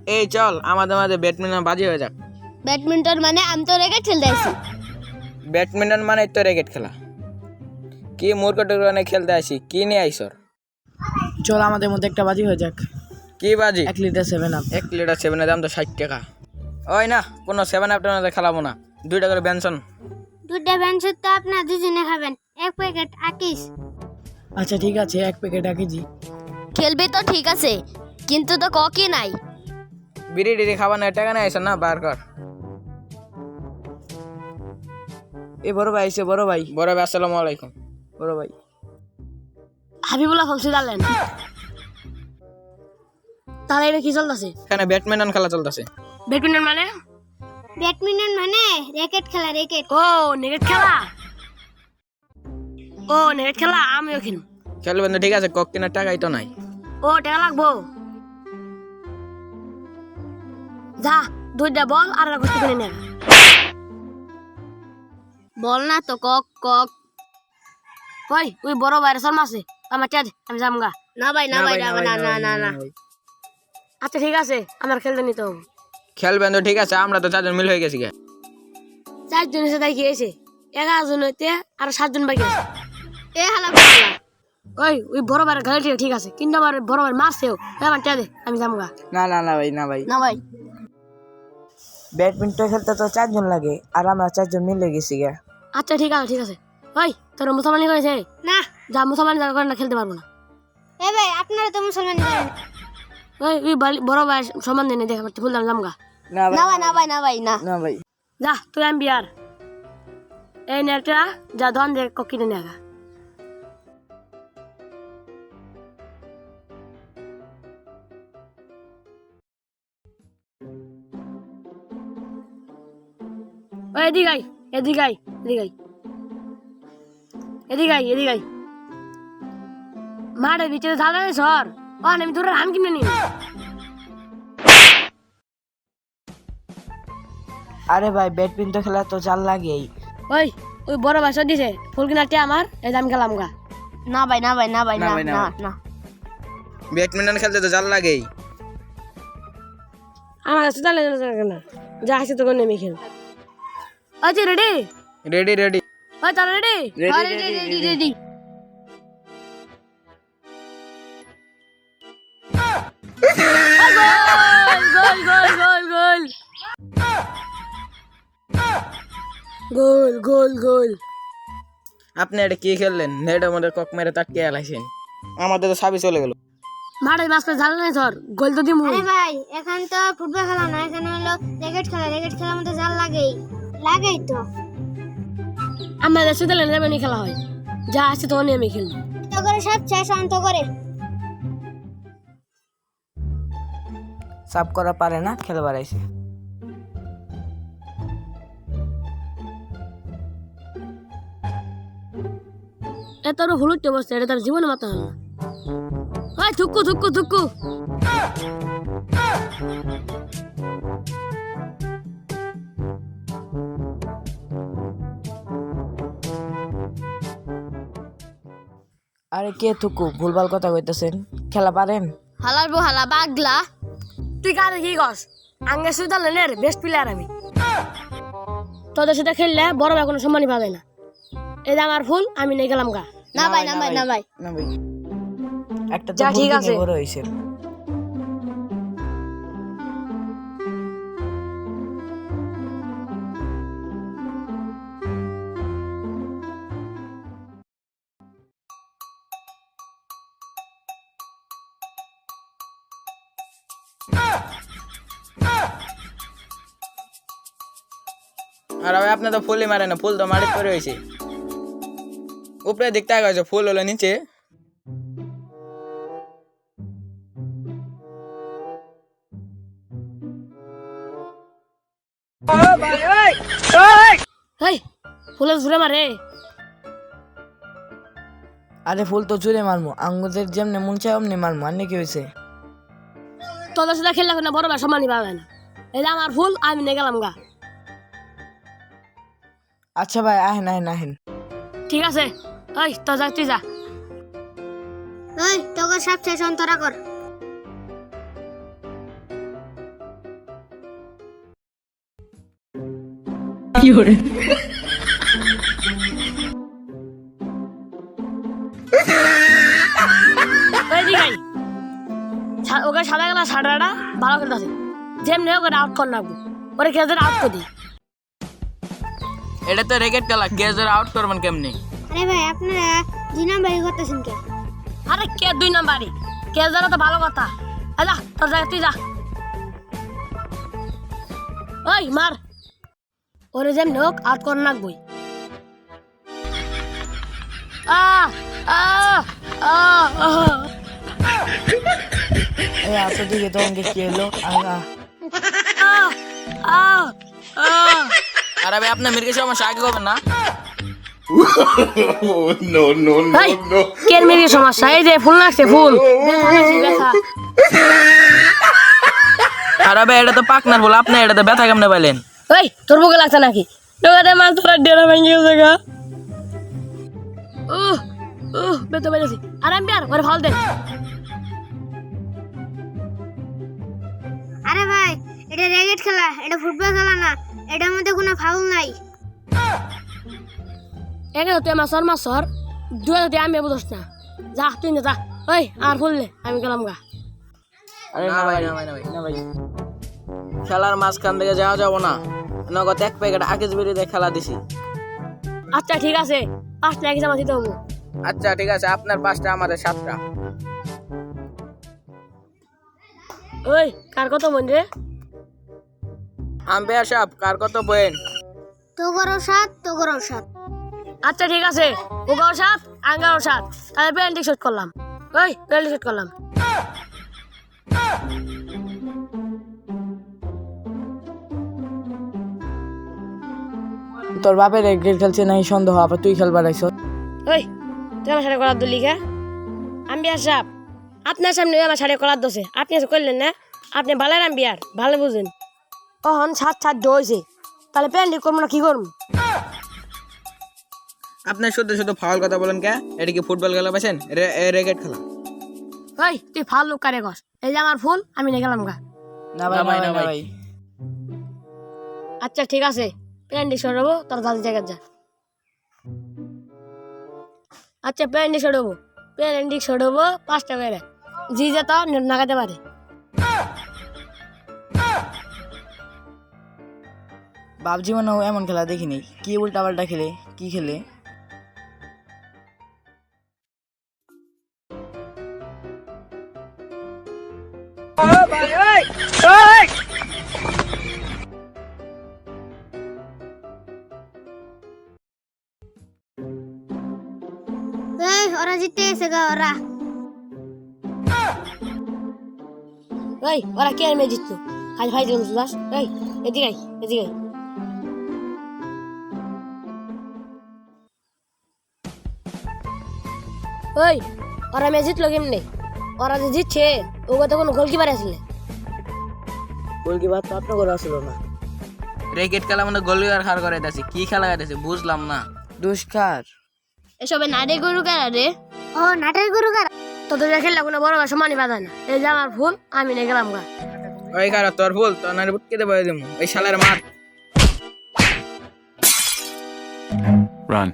এই চল আমাদের মাঝে ব্যাডমিন্টন বাজি হয়ে যাক। ব্যাডমিন্টন মানে আমি তো রেকেট খেলতে আসি। ব্যাডমিন্টন মানে তো র্যাকেট খেলা। কি মূর্খ টুর্খ খেলতে আসি, কি নিয়ে আইসর? চল আমাদের মধ্যে একটা বাজি হয়ে যাক। কি বাজি? 1 লিটার 7 আপ। 1 লিটার 7-এর দাম তো 60 টাকা। ওই না, কোনো 7 আপ খেলাবো না, 2টা করে বেনসন। দুটো বেঞ্চের তো আপনার দুজনে খাবেন, 1 প্যাকেট আকিস। আচ্ছা ঠিক আছে, 1 প্যাকেট কেজি। খেলবে তো ঠিক আছে, কিন্তু তো ককি নাই। বিড়ি টিড়ি খাবার না, টাকা নিয়ে আইসর না, বার কর। এ বড় ভাই এসে, বড় ভাই। বড় ভাই আসসালামু আলাইকুম। বড় ভাই হাবিবুল্লাহ ফলসি দালেন। তাহলে এটা কি চলতেছে? এখানে ব্যাডমিন্টন খেলা চলতেছে। ব্যাডমিন্টন মানে? ব্যাডমিন্টন মানে র্যাকেট খেলা, র্যাকেট। ও নেকেট খেলা, ও নেকেট খেলা আমিও খেলব। খেলবেন তো ঠিক আছে, কক কেনার টাকাই তো নাই। ও টাকা লাগবো। যা 2টা বল আর একটা গোষ্ঠী কিনে নে। বল না তো কক কক। ওই বড় ভাইয়ের শর্মা আছে, আমার চাঁদ আমি যামগা। না ভাই না ভাই, না। আচ্ছা ঠিক আছে, আমার খেলতে নিতে হবে। খেলবেন তো ঠিক আছে, আমরা তো 4জন মিল হয়ে গেছি গে। 4 জন এসে তাই কি হয়েছে, 11 জন হইতে আর 7 জন বাকি আছে। এ হালা ওই বড় ভাইয়ের গাড়ি ঠিক আছে, কিন্তু আমার বড় ভাই মারছেও। আমার চাঁদ আমি যামগা। না ভাই, না ভাই। না ভাই ব্যাডমিন্টন খেলতে তো 4 জন লাগে, আর আমরা 4 জন মিলে গেছি গে। আচ্ছা ঠিক আছে। তোর মুসলমানি করেছে না? যা মুসলমানি করে না, খেলতে পারবো না। এ ভাই আপনারা তো মুসলমানি করেন। ওই বড় ভাই সম্মান দেনে দেখা করতে বললাম জামগা। না ভাই। না ভাই। যা তুই আমি বিয়ার এই নেটা যা দন দে কিনে নিয়ে আগা। ওই এদিকে মাঠের ভিতরে ঝাল আছে সর। আমি তোর রান কিনে নি। আরে ভাই, ব্যাডমিন্টন খেলা তো জাল লাগেই। ওই বড় ভাই সর দিছে ফুল কিনারটি আমার, এই দাম খেলাম গা। না ভাই না ব্যাডমিন্টন খেলতে তো জাল লাগেই। আমার কাছে তাহলে না, যা আছে তো নেমে খেল। আচ্ছা রেডি ওই তাহলে রেডি। গোল। আপনি এটা কি খেললেন? নেটের মধ্যে কক মেরে তাটকে আলাইছেন, আমাদের তো সাবি চলে গেল। মাঠে মাছ ঝাল নাই ধর, গোল তো দিমু। আরে ভাই এখন তো ফুটবল খেলা না, এখানে হলো র্যাকেট খেলার মধ্যে জাল লাগেই তো। আমাদের সুদালে লেমনি খেলা হয়, যা আছে তো আমি খেলবো। তো করে সব শেষ অন্ত করে সাব করা পারে না, খেলবার আইছে। এত হলুদ অবস্থা, এটা তার জীবনে মাথা হয় না। থুকু আরে কে থুকু, ভুলভাল কথা কইতেছেন। খেলা পারেন? হালা বাগলা। তুই কারে কি কস? আঙ্গে সুদালের বেস্ট প্লেয়ার আমি। তোদের সাথে খেললে বড় ভাই কোনো সম্মানই পাবে না। এই আমার ফুল, আমি নিয়ে গেলাম গা। না ভাই একটা তো ঠিক আছে, বড় হইছে। আর ভাই আপনি তো ফুলই মারে না, ফুল তো মারি করে হয়েছে। উপরে দেখতে গেছে, ফুল হলো নিচে। ফুলের জুড়ে মারে। আরে ফুল তো জুড়ে মারমু, আঙ্গুদের যেমনে মন চায় অমনি মারমু। আর কি হয়েছে? তোদের সাথে খেললে না বড় ভাই সম্মানই পাবে না। এই আমার ফুল, আমি নিয়ে গেলাম গা। আচ্ছা ভাই, আহেন। ঠিক আছে, তো যা তুই যা। তোকে সব শেষ অন্তরা কর। ওকে সাদা গেলা সাদাটা ভালো খেলতেছে, যেমনি ওকে আউট কর লাগবো, ওরে খেলতে আউট করে দিই। এটা তো রেকেট খেলা, কে জোরে আউট করবেন কেমনি? আরে ভাই আপনারা 2 নাম্বারই করতেছেন কে? আরে কে 2 নাম্বারই? কে জানা তো ভালো কথা। আলা তোর যা, তুই যা। ওই মার, ওরে যেমনি হোক আউট কর লাগবই। আ আ আ এই আসো দিকে তোমাকে কি হলো? আগা আ আ আ আরে ভাই আপনার মির্গের সমস্যা আগে করবেন না? ভাই কেন মেরে সমস্যা? এই যে ফুল লাগছে, ফুল ব্যথা লাগছে, ব্যথা। আরে ভাই এটা তো পাকনার বল, আপনি এটা তো ব্যথা কেমনে পাইলেন? ওই তোর বুকে লাগছে নাকি? লোকাতে মাছ ধরার ডেরা ভেঙে গেছে গা। ব্যথা পেয়েছি। আর আমি আর ওরে ফাল দেন। আরে ভাই এটা রেগেট খেলা, এটা ফুটবল খেলা না, এটার মধ্যে কোনো ফাউল নাই। এখানে তুই আমার সর মাছ সর, দুয়ে আমি বুঝস না। যা তুই না যা। ওই আর ফুললে আমি গেলাম গা। আরে না ভাই, না ভাই, না ভাই, খেলার মাঝখান থেকে যাওয়া যাবো না, নগদ 1 প্যাকেট আগে বেরিয়ে খেলা দিছি। আচ্ছা ঠিক আছে, 5টা এক্সাম দিতে হবো। আচ্ছা ঠিক আছে, আপনার 5টা আমাদের 7টা। ওই কার কত মন রে? আম্পায়ার সাহেব কার কত পয়েন্ট? তো করো 7, তো করো 7। আচ্ছা ঠিক আছে, ওগাও 7 আঙ্গাও 7, তাহলে পেনাল্টি শট করলাম। ওই পেনাল্টি শট করলাম। তোর বাপের ক্রিকেট খেলছে নাই সন্দেহ, আবার তুই খেলবার আইছ। ওই তুই আমার সাথে করার দলি খা। আম্বিয়ার সাহেব আপনার সামনে আমার সাথে করার দোষে আপনি এসে করলেন না? আপনি ভালো আম্বিয়ার, ভালো বুঝেন। ওহন 7-7 হয়েছে, তাহলে পেনাল্টি করবো না কি করবো? আপনি শুধু শুধু ফাউল কথা বলেন কে? এটা কি ফুটবল খেলা পাইছেন? রেকেট খেলা। ওই তুই ফাল লোক কারে কস? এই যে আমার ফুল, আমি নিয়ে গেলাম গা। না ভাই, না ভাই। আচ্ছা ঠিক আছে, পেনাল্টি সরাবো, তোর দাদি জায়গায় যা। আচ্ছা পেনাল্টি সরাবো, 5টা করে জি যা তো নাগাতে পারে। বাপ জীবনেও এমন খেলা দেখিনি, কি উল্টা পাল্টা খেলে, কি খেলে। এই ওরা জিতে গেছে গা ওরা। ওই ওরা কে মেয়ে জিততো? খালি ভাই দিলাম সুদাস। এই এদিকে আয়, এদিকে আয়। ওই ওরা মেয়ে জিতলো কেমনে? ওরা যে জিতছে ওকে তো কোনো গোলকিপার আসলে। গোলকিপার তো আপনার করে আসলো না। রেকেট খেলা মানে গোলকিপার খার করে দিয়েছে, কি খেলা দিয়েছে বুঝলাম না। দুষ্কার এসবে নাটে গরু কারা রে? ও নাটের গুরু কারা? তোদের খেললে কোনো বড় সমানই বাধা না। এই যে আমার ফুল, আমি নিয়ে গেলাম গা। ওই কারা তোর ফুল, তোর নারে বুটকে দেবো এই শালার মার। Run.